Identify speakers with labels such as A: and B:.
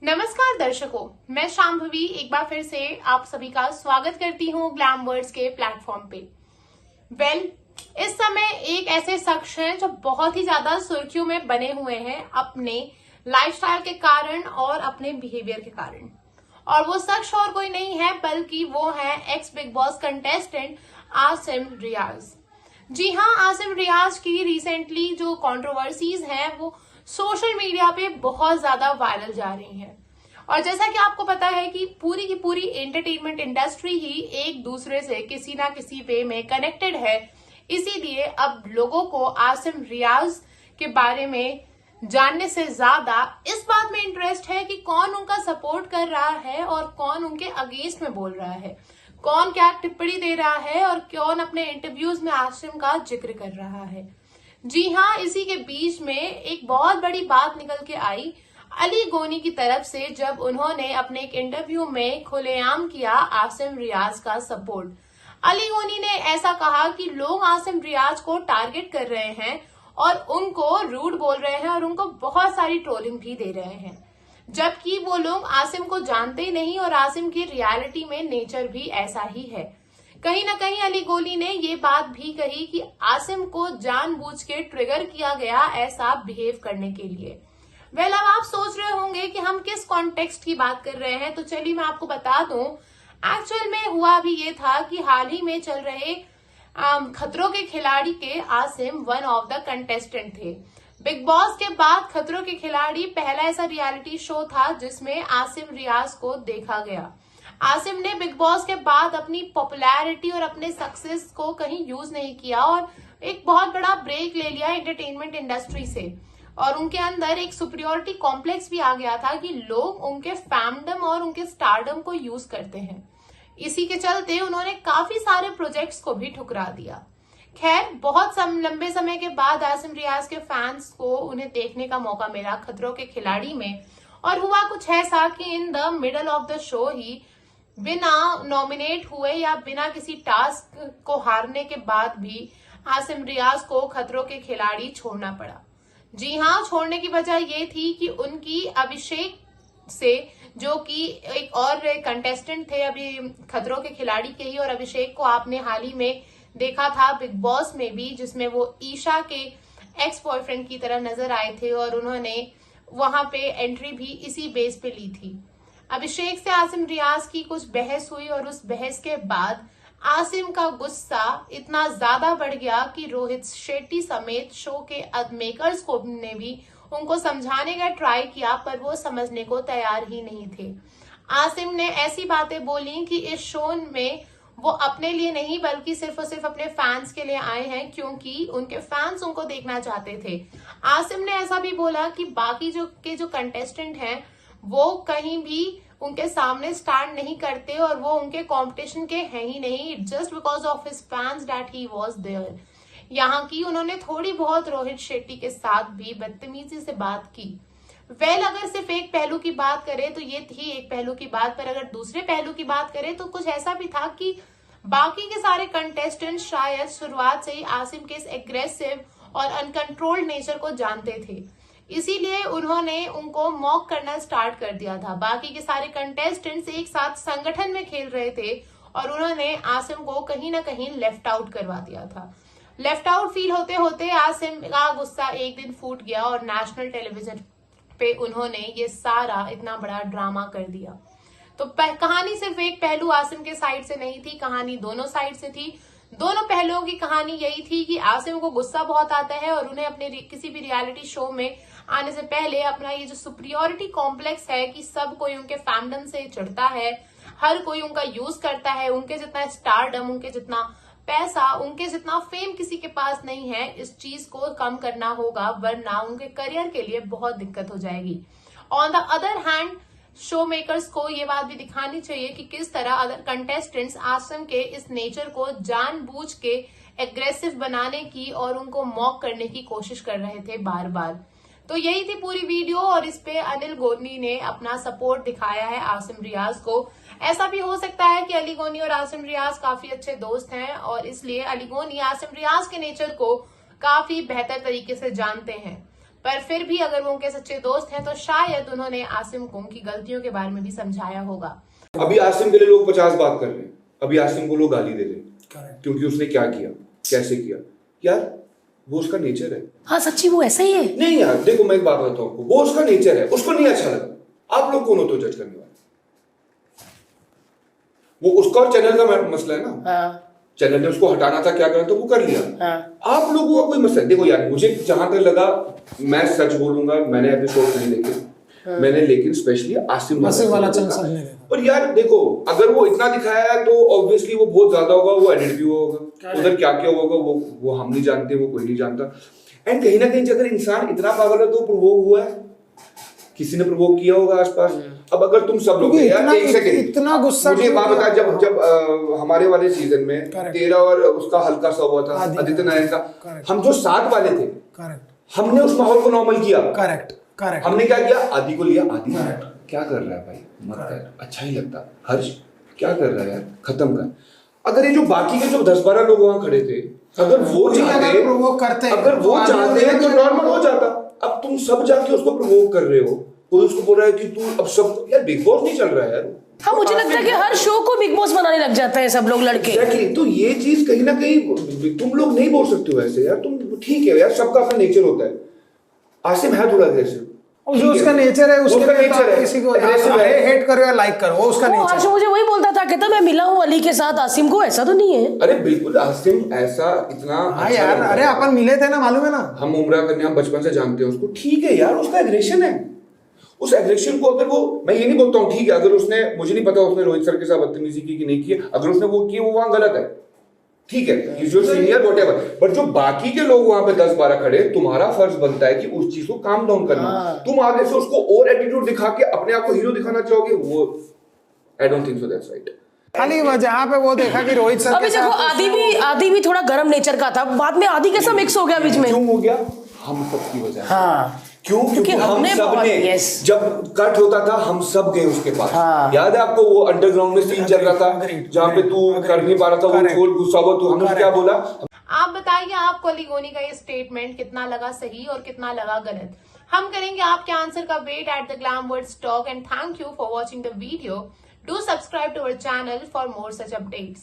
A: नमस्कार दर्शकों, मैं शांभवी एक बार फिर से आप सभी का स्वागत करती हूँ ग्लैम वर्ड्स के प्लेटफॉर्म पे। इस समय एक ऐसे शख्स हैं जो बहुत ही ज्यादा सुर्खियों में बने हुए हैं अपने लाइफस्टाइल के कारण और अपने बिहेवियर के कारण। और वो शख्स और कोई नहीं है बल्कि वो है एक्स बिग बॉस कंटेस्टेंट आसिम रियाज। जी हाँ, आसिम रियाज की रिसेंटली जो कंट्रोवर्सीज हैं वो सोशल मीडिया पे बहुत ज्यादा वायरल जा रही हैं। और जैसा कि आपको पता है कि पूरी की पूरी एंटरटेनमेंट इंडस्ट्री ही एक दूसरे से किसी ना किसी वे में कनेक्टेड है, इसीलिए अब लोगों को आसिम रियाज के बारे में जानने से ज्यादा इस बात में इंटरेस्ट है कि कौन उनका सपोर्ट कर रहा है और कौन उनके अगेंस्ट में बोल रहा है, कौन क्या टिप्पणी दे रहा है और कौन अपने इंटरव्यूज में आसिम का जिक्र कर रहा है। जी हाँ, इसी के बीच में एक बहुत बड़ी बात निकल के आई अली गोनी की तरफ से, जब उन्होंने अपने एक इंटरव्यू में खुलेआम किया आसिम रियाज का सपोर्ट। अली गोनी ने ऐसा कहा कि लोग आसिम रियाज को टारगेट कर रहे हैं और उनको रूड बोल रहे हैं और उनको बहुत सारी ट्रोलिंग भी दे रहे हैं, जबकि वो लोग आसिम को जानते ही नहीं और आसिम की रियलिटी में नेचर भी ऐसा ही है। कहीं ना कहीं अली गोनी ने ये बात भी कही कि आसिम को जानबूझ के ट्रिगर किया गया ऐसा बिहेव करने के लिए। अब आप सोच रहे होंगे कि हम किस कॉन्टेक्स्ट की बात कर रहे हैं, तो चलिए मैं आपको बता दूं। एक्चुअल में हुआ भी ये था कि हाल ही में चल रहे खतरों के खिलाड़ी के Asim one of the contestant थे। बिग बॉस के बाद खतरों के खिलाड़ी पहला ऐसा रियलिटी शो था जिसमें आसिम रियाज को देखा गया। आसिम ने बिग बॉस के बाद अपनी पॉपुलैरिटी और अपने सक्सेस को कहीं यूज नहीं किया और एक बहुत बड़ा ब्रेक ले लिया एंटरटेनमेंट इंडस्ट्री से। और उनके अंदर एक सुपीरियोरिटी कॉम्प्लेक्स भी आ गया था कि लोग उनके फैंडम और उनके स्टारडम को यूज करते हैं। इसी के चलते उन्होंने काफी सारे प्रोजेक्ट्स को भी ठुकरा दिया। खैर, बहुत लंबे समय के बाद आसिम रियाज के फैंस को उन्हें देखने का मौका मिला खतरों के खिलाड़ी में। और हुआ कुछ ऐसा कि in the middle of the show ही बिना नॉमिनेट हुए या बिना किसी टास्क को हारने के बाद भी आसिम रियाज को खतरों के खिलाड़ी छोड़ना पड़ा। जी हाँ, छोड़ने की वजह ये थी कि उनकी अभिषेक से, जो कि एक और कंटेस्टेंट थे अभी खतरों के खिलाड़ी के ही, और अभिषेक को आपने हाल ही में देखा था बिग बॉस में भी, जिसमें वो ईशा के एक्स बॉयफ्रेंड की तरह नजर आए थे और उन्होंने वहां पे एंट्री भी इसी बेस पे ली थी। अभिषेक से आसिम रियाज की कुछ बहस हुई और उस बहस के बाद आसिम का गुस्सा इतना ज्यादा बढ़ गया कि रोहित शेट्टी समेत शो के मेकर्स को ने भी उनको समझाने का ट्राई किया, पर वो समझने को तैयार ही नहीं थे। आसिम ने ऐसी बातें बोली कि इस शो में वो अपने लिए नहीं बल्कि सिर्फ और सिर्फ अपने फैंस के लिए आए हैं, क्योंकि उनके फैंस उनको देखना चाहते थे। आसिम ने ऐसा भी बोला कि बाकी जो कंटेस्टेंट हैं वो कहीं भी उनके सामने स्टैंड नहीं करते और वो उनके कंपटीशन के हैं ही नहीं, just because of his fans that he was there. यहाँ की उन्होंने थोड़ी बहुत रोहित शेट्टी के साथ भी बदतमीजी से बात की। अगर सिर्फ एक पहलू की बात करें तो ये थी एक पहलू की बात, पर अगर दूसरे पहलू की बात करें तो कुछ ऐसा भी था कि बाकी के सारे कंटेस्टेंट शायद शुरुआत से ही आसिम के इस एग्रेसिव और अनकंट्रोल्ड नेचर को जानते थे, इसीलिए उन्होंने उनको मॉक करना स्टार्ट कर दिया था। बाकी के सारे कंटेस्टेंट्स एक साथ संगठन में खेल रहे थे और उन्होंने आसिम को कहीं ना कहीं लेफ्ट आउट करवा दिया था। लेफ्ट आउट फील होते होते आसिम का गुस्सा एक दिन फूट गया और नेशनल टेलीविजन पे उन्होंने ये सारा इतना बड़ा ड्रामा कर दिया। तो कहानी सिर्फ एक पहलू आसिम के साइड से नहीं थी, कहानी दोनों साइड से थी। दोनों पहलुओं की कहानी यही थी कि आसिम को गुस्सा बहुत आता है और उन्हें अपने किसी भी रियलिटी शो में आने से पहले अपना ये जो सुपीरियोरिटी कॉम्प्लेक्स है कि सब कोई उनके फैंडम से चिढ़ता है, हर कोई उनका यूज करता है, उनके जितना स्टारडम, उनके जितना पैसा, उनके जितना फेम किसी के पास नहीं है, इस चीज को कम करना होगा वरना उनके करियर के लिए बहुत दिक्कत हो जाएगी। On the other hand show makers को ये बात भी दिखानी चाहिए कि किस तरह अदर कंटेस्टेंट्स आसिम के इस नेचर को जानबूझ के एग्रेसिव बनाने की और उनको मॉक करने की कोशिश कर रहे थे बार बार। तो यही थी पूरी वीडियो और इस पे अनिल गोनी ने अपना सपोर्ट दिखाया है आसिम रियाज को। ऐसा भी हो सकता है कि अली गोनी और आसिम रियाज काफी अच्छे दोस्त हैं और इसलिए अली गोनी आसिम रियाज के नेचर को काफी बेहतर तरीके से जानते हैं। पर फिर भी अगर वो उनके सच्चे दोस्त हैं तो शायद उन्होंने आसिम को उनकी गलतियों के बारे में भी समझाया होगा।
B: अभी आसिम के लिए लोग 50 बात कर रहे हैं, अभी आसिम को लोग गाली दे रहे हैं क्योंकि उसने क्या किया, कैसे किया। यार वो उसका नेचर है।
C: हाँ सच्ची वो ऐसा ही है।
B: नहीं यार देखो, मैं एक बात बताता हूँ आपको, वो उसका नेचर है, उसको नहीं अच्छा लगा, आप लोग कौन हो तो जज करने वाले। वो उसका और चैनल का मसला है ना।
C: हाँ।
B: चैनल ने उसको हटाना था, क्या करना था वो कर लिया।
C: हाँ।
B: आप लोगों का कोई मसला। देखो यार, मुझे जहां तक लगा, मैं सच बोलूंगा, मैंने एपिसोड नहीं देखे। हाँ। मैंने लेकिन स्पेशली आसिम वाला और यार देखो, अगर वो इतना दिखाया है तो ऑब्वियसली वो बहुत ज्यादा होगा, वो एडिट भी होगा, उधर क्या क्या होगा वो हम नहीं जानते, वो कोई नहीं जानता। एंड कहीं ना कहीं अगर इंसान इतना पागल है तो प्रोवोक हुआ है, किसी ने प्रोवोक किया होगा आसपास। अब अगर तुम सब लोग यार एक सेकंड,
D: इतना गुस्सा
B: मुझे बात बता, जब हमारे वाले सीजन में तेरा और उसका हल्का सा हुआ था आदित्य नारायण का, हम जो साथ वाले थे, हमने उस माहौल को नॉर्मल किया। करेक्ट। हमने क्या किया, आदि को लिया, आदि क्या कर रहा है भाई, मत कर, अच्छा ही लगता। हर्ष क्या कर रहा है यार, खत्म कर। अगर ये जो बाकी के जो 10-12 लोग वहां खड़े थे, अगर वो चाहते हैं तो नॉर्मल हो जाता। अब तुम सब जाके उसको प्रवोक कर रहे हो, कोई उसको बोल रहा है कि तू अब सब, यार बिग बॉस नहीं चल रहा है यार।
C: हाँ मुझे लगता है कि हर शो को बिग बॉस बनाने लग जाता है सब लोग लड़के।
B: Exactly, तो ये चीज कहीं ना कहीं तुम लोग नहीं बोल सकते हो ऐसे यार। तुम ठीक है यार, सबका अपना नेचर होता है। आसिम है थोड़ा अग्रेसिव,
D: जो उसका नेचर है, उसका नेचर है, किसी को हेट करो या लाइक करो, वो उसका नेचर है।
C: मुझे वही बोलता था, कहता मैं मिला हूँ अली के साथ, आसिम को ऐसा तो नहीं है।
B: अरे बिल्कुल आसिम ऐसा इतना
D: हाँ यार, अरे अपन मिले थे ना, मालूम है ना,
B: हम उम्रा करने, हम बचपन से जानते हैं उसको। ठीक है यार, उसका एग्रेशन है, उस एग्रेशन को अगर वो, मैं ये नहीं बोलता हूँ ठीक है, अगर उसने, मुझे नहीं पता उसने रोहित सर के साथ बदतमीजी की कि नहीं की, अगर उसने वो की, वो वहां गलत है, ठीक है, जो सीनियर व्हाटएवर। बट जो बाकी के लोग वहां पे 10-12 खड़े, तुम्हारा फर्ज बनता है कि उस चीज को काम डाउन करना। तुम आगे से उसको और एटीट्यूड दिखा के अपने आप को हीरो दिखाना चाहोगे, वो I don't think so that's right.
D: खाली जहाँ पे वो देखा कि रोहित सर
C: अभी देखो, आदि भी थोड़ा गर्म नेचर का था, बाद में आदि कैसा मिक्स हो गया बीच में।
B: क्यों हो गया, हम सबकी वजह।
C: हाँ
B: क्योंकि हम सब ने, जब कट होता था हम सब गए उसके पास। याद है आपको वो अंडरग्राउंड में सीन चल रहा था जहाँ पे तू कर नहीं पा रहा था, वो छोड़ गुस्सा हुआ, तू हमने क्या बोला।
A: आप बताइए आपको अली गोनी का ये स्टेटमेंट कितना लगा सही और कितना लगा गलत। हम करेंगे आपके आंसर का wait at the Glamwords talk and thank you for watching the video. Do subscribe to our channel for more such updates.